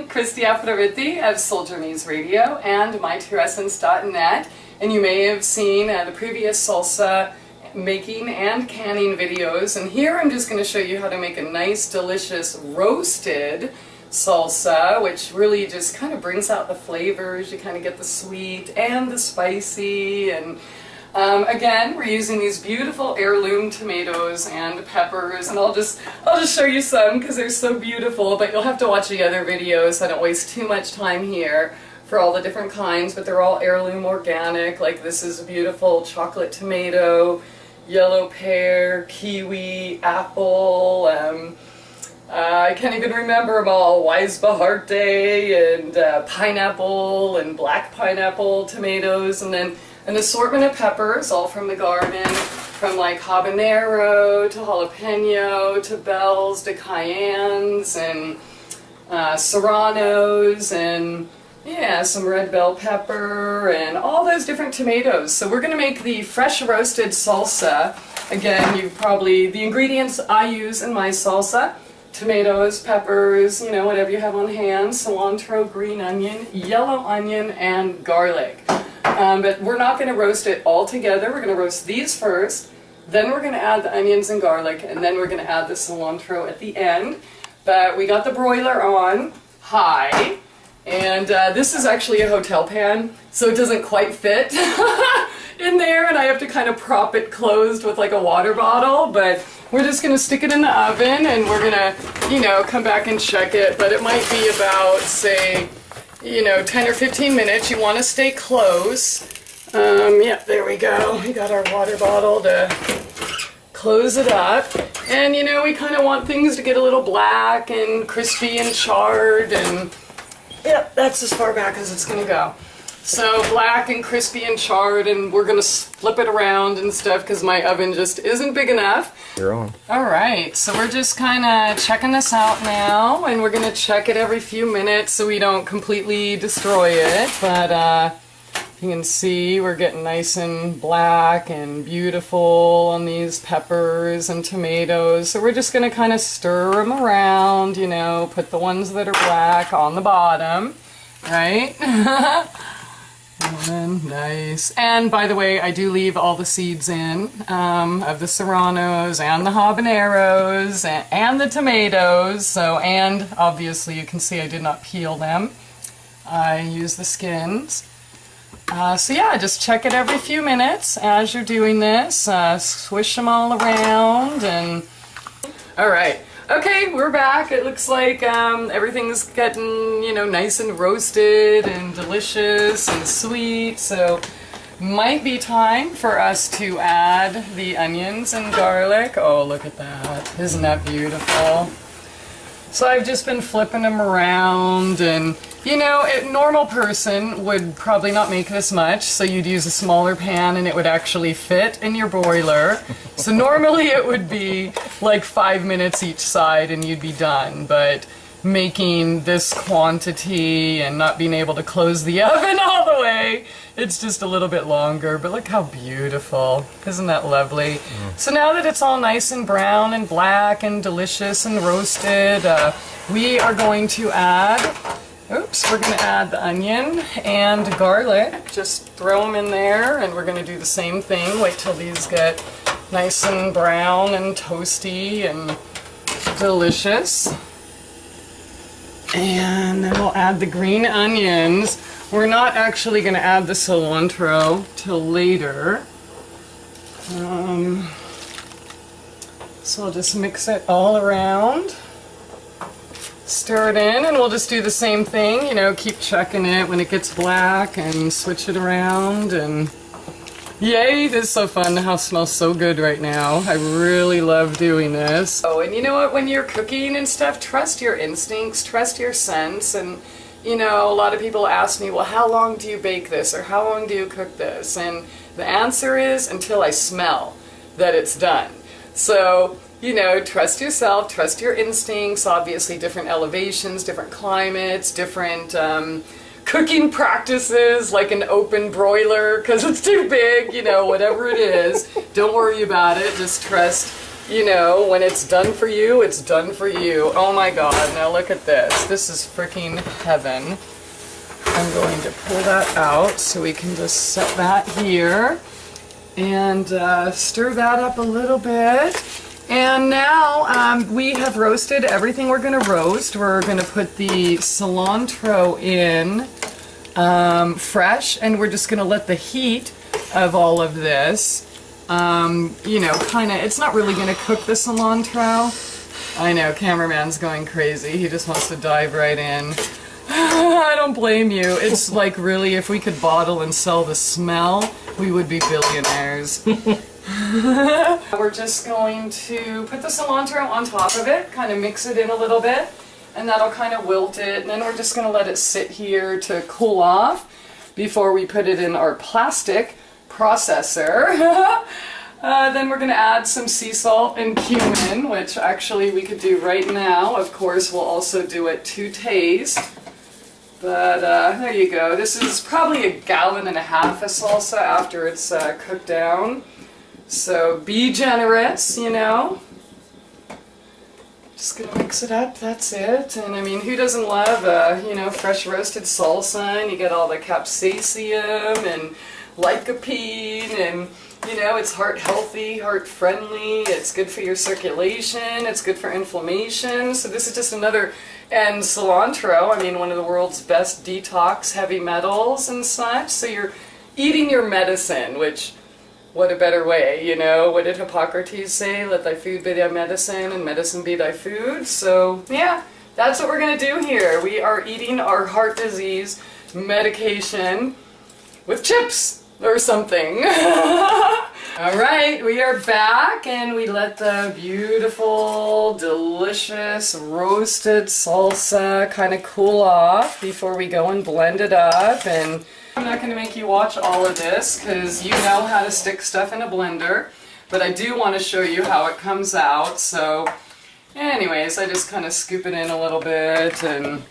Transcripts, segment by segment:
Christie Aphrodite of Soul Journeys Radio and MyTrueEssence.net, and you may have seen the previous salsa making and canning videos, and here I'm just going to show you how to make a nice delicious roasted salsa, which really just kind of brings out the flavors. You kind of get the sweet and the spicy, and again, we're using these beautiful heirloom tomatoes and peppers, and I'll just show you some because they're so beautiful, but you'll have to watch the other videos. I don't waste too much time here for all the different kinds, but they're all heirloom organic. Like this is a beautiful chocolate tomato, yellow pear, kiwi, apple, I can't even remember them all, Weisbehaarte, and pineapple and black pineapple tomatoes, and then an assortment of peppers, all from the garden, from like habanero to jalapeno to bells to cayennes and serranos and yeah, some red bell pepper and all those different tomatoes. So we're going to make the fresh roasted salsa. Again, the ingredients I use in my salsa: tomatoes, peppers, you know, whatever you have on hand, cilantro, green onion, yellow onion, and garlic. But we're not going to roast it all together. We're going to roast these first, then we're going to add the onions and garlic, and then we're going to add the cilantro at the end. But we got the broiler on high, and this is actually a hotel pan, so it doesn't quite fit in there, and I have to kind of prop it closed with like a water bottle, but we're just going to stick it in the oven, and we're going to, you know, come back and check it, but it might be about, say, you know, 10 or 15 minutes. You want to stay close. Yeah, there we go. We got our water bottle to close it up. And, you know, we kind of want things to get a little black and crispy and charred, and yeah, that's as far back as it's going to go. So black and crispy and charred, and we're going to flip it around and stuff because my oven just isn't big enough. You're on. Alright, so we're just kind of checking this out now, and we're going to check it every few minutes so we don't completely destroy it. But you can see we're getting nice and black and beautiful on these peppers and tomatoes. So we're just going to kind of stir them around, you know, put the ones that are black on the bottom, right? And nice. And by the way, I do leave all the seeds in of the serranos and the habaneros and the tomatoes. So, and obviously you can see I did not peel them. I use the skins. So yeah, just check it every few minutes as you're doing this. Swish them all around and... Alright. Okay, we're back. It looks like everything's getting, you know, nice and roasted and delicious and sweet, so might be time for us to add the onions and garlic. Oh, look at that. Isn't that beautiful? So I've just been flipping them around, and you know, a normal person would probably not make this much, so you'd use a smaller pan and it would actually fit in your broiler. So normally it would be like 5 minutes each side and you'd be done, but making this quantity and not being able to close the oven all the way, it's just a little bit longer. But look how beautiful. Isn't that lovely? So now that it's all nice and brown and black and delicious and roasted, we are going to add... Oops, we're going to add the onion and garlic. Just throw them in there, and we're going to do the same thing. Wait till these get nice and brown and toasty and delicious. And then we'll add the green onions. We're not actually going to add the cilantro till later. So I'll just mix it all around. Stir it in, and we'll just do the same thing, you know, keep checking it when it gets black and switch it around, and yay, this is so fun. The house smells so good right now. I really love doing this. Oh, and you know what, when you're cooking and stuff, trust your instincts, trust your sense, and you know, a lot of people ask me, well, how long do you bake this, or how long do you cook this? And the answer is, until I smell that it's done. So, you know, trust yourself, trust your instincts. Obviously different elevations, different climates, different cooking practices, like an open broiler because it's too big, you know, whatever it is. Don't worry about it, just trust you know, when it's done for you, it's done for you. Oh my God, now look at this. This is freaking heaven. I'm going to pull that out so we can just set that here and stir that up a little bit. And now we have roasted everything we're going to roast. We're going to put the cilantro in fresh, and we're just going to let the heat of all of this, you know, kind of, it's not really going to cook the cilantro. I know, cameraman's going crazy. He just wants to dive right in. I don't blame you. It's like, really, if we could bottle and sell the smell, we would be billionaires. We're just going to put the cilantro on top of it, kind of mix it in a little bit, and that'll kind of wilt it, and then we're just going to let it sit here to cool off before we put it in our plastic processor. Then we're going to add some sea salt and cumin, which actually we could do right now. Of course, we'll also do it to taste. But there you go. This is probably 1.5 gallons of salsa after it's cooked down. So be generous, you know. Just gonna mix it up, that's it. And I mean, who doesn't love, you know, fresh roasted salsa, and you get all the capsaicin and lycopene, and you know, it's heart healthy, heart friendly, it's good for your circulation, it's good for inflammation. So this is just another, and cilantro, I mean, one of the world's best detox heavy metals and such. So you're eating your medicine, which, what a better way, you know? What did Hippocrates say? Let thy food be thy medicine, and medicine be thy food. So yeah, that's what we're gonna do here. We are eating our heart disease medication with chips or something. All right, we are back, and we let the beautiful, delicious, roasted salsa kind of cool off before we go and blend it up. And I'm not going to make you watch all of this because you know how to stick stuff in a blender, but I do want to show you how it comes out. So anyways, I just kind of scoop it in a little bit and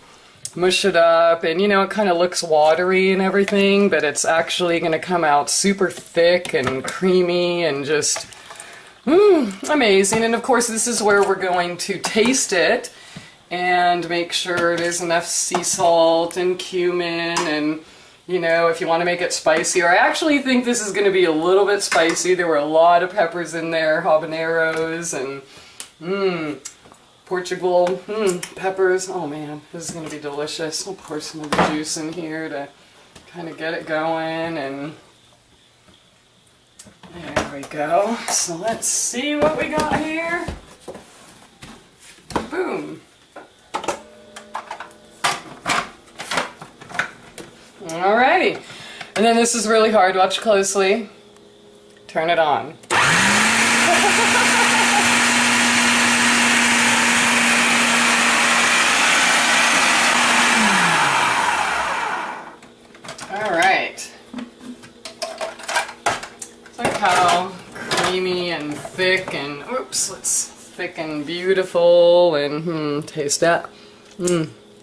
mush it up, and you know, it kind of looks watery and everything, but it's actually going to come out super thick and creamy and just amazing. And of course, this is where we're going to taste it and make sure there's enough sea salt and cumin, and you know, if you want to make it spicier. I actually think this is going to be a little bit spicy. There were a lot of peppers in there, habaneros, and Portugal peppers. Oh man, this is going to be delicious. I'll pour some of the juice in here to kind of get it going, and there we go. So let's see what we got here. Boom. Alrighty. And then this is really hard. Watch closely. Turn it on. Alright. Look how creamy and thick and, oops, it's thick and beautiful, and taste that.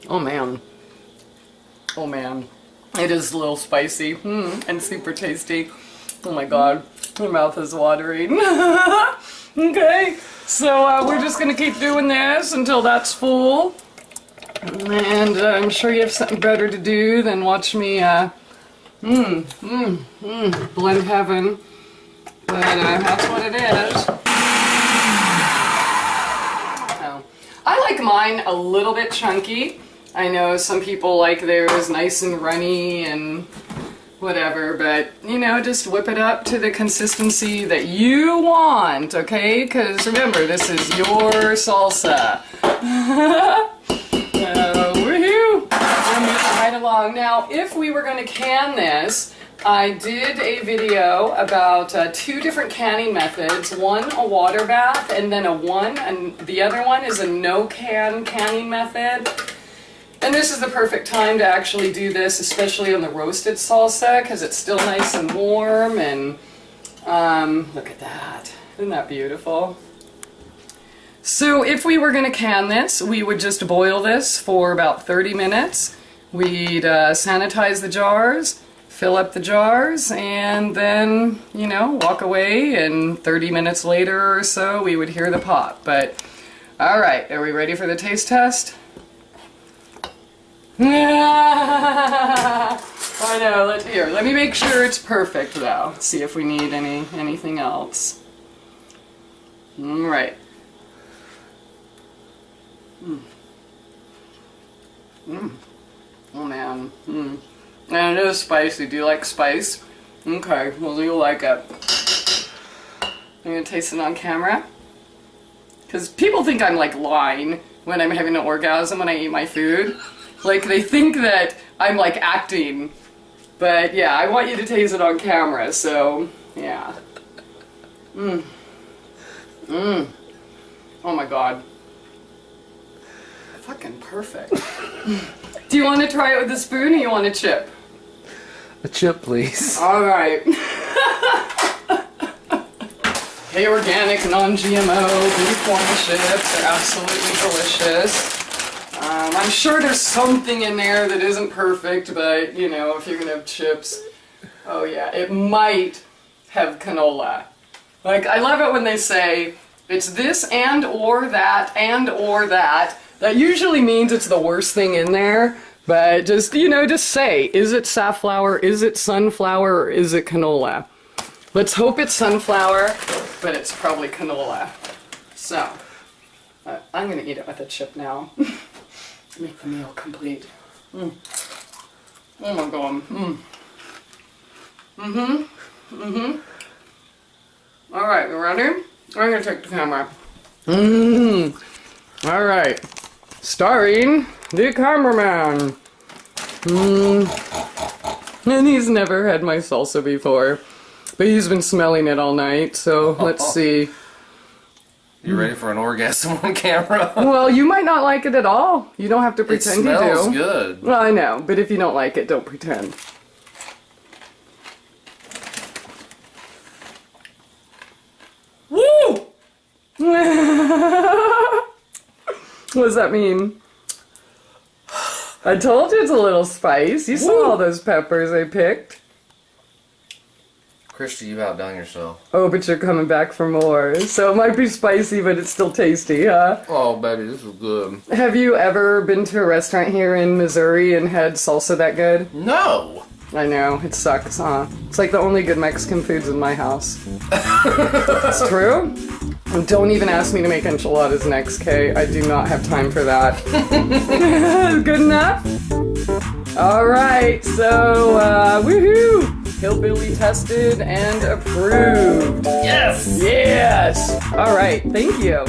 Oh man. Oh man. It is a little spicy and super tasty. Oh my god, my mouth is watering. Okay, so we're just gonna keep doing this until that's full. And I'm sure you have something better to do than watch me blend heaven. But that's what it is. Oh. I like mine a little bit chunky. I know some people like theirs nice and runny and whatever, but you know, just whip it up to the consistency that you want, okay? Because remember, this is your salsa. Woohoo! We'll move right along. Now, if we were going to can this, I did a video about 2 different canning methods. One, a water bath, and then and the other one is a no-can canning method. And this is the perfect time to actually do this, especially on the roasted salsa, because it's still nice and warm, and look at that. Isn't that beautiful? So if we were going to can this, we would just boil this for about 30 minutes. We'd sanitize the jars, fill up the jars, and then, you know, walk away, and 30 minutes later or so we would hear the pop. But, alright, are we ready for the taste test? I know, let me make sure it's perfect though. See if we need anything else. Alright. Oh man. And it is spicy. Do you like spice? Okay, well you'll like it. I'm gonna taste it on camera. Because people think I'm like lying when I'm having an orgasm when I eat my food. Like they think that I'm like acting. But yeah, I want you to taste it on camera, so yeah. Oh my god. Fucking perfect. Do you want to try it with a spoon or you want a chip? A chip, please. Alright. Hey, organic, non-GMO, blue corn chips. They're absolutely delicious. I'm sure there's something in there that isn't perfect, but, you know, if you're gonna have chips, oh yeah, it might have canola. Like, I love it when they say, it's this and or that and or that. That usually means it's the worst thing in there, but just, you know, just say, is it safflower, is it sunflower, or is it canola? Let's hope it's sunflower, but it's probably canola. So, I'm gonna eat it with a chip now. Make the meal complete. Oh my god. Alright, you ready? I'm gonna take the camera. Alright. Starring the cameraman. And he's never had my salsa before. But he's been smelling it all night, so let's see. You ready for an orgasm on camera? Well, you might not like it at all. You don't have to pretend you do. It smells good. Well, I know, but if you don't like it, don't pretend. Woo! What does that mean? I told you it's a little spice. You saw all those peppers I picked. Christie, you've outdone yourself. Oh, but you're coming back for more. So it might be spicy, but it's still tasty, huh? Oh, baby, this is good. Have you ever been to a restaurant here in Missouri and had salsa that good? No! I know, it sucks, huh? It's like the only good Mexican foods in my house. It's true? And don't even ask me to make enchiladas next, Kay. I do not have time for that. Good enough? Alright, so, woohoo! Hillbilly tested and approved. Yes! Yes! Alright, thank you.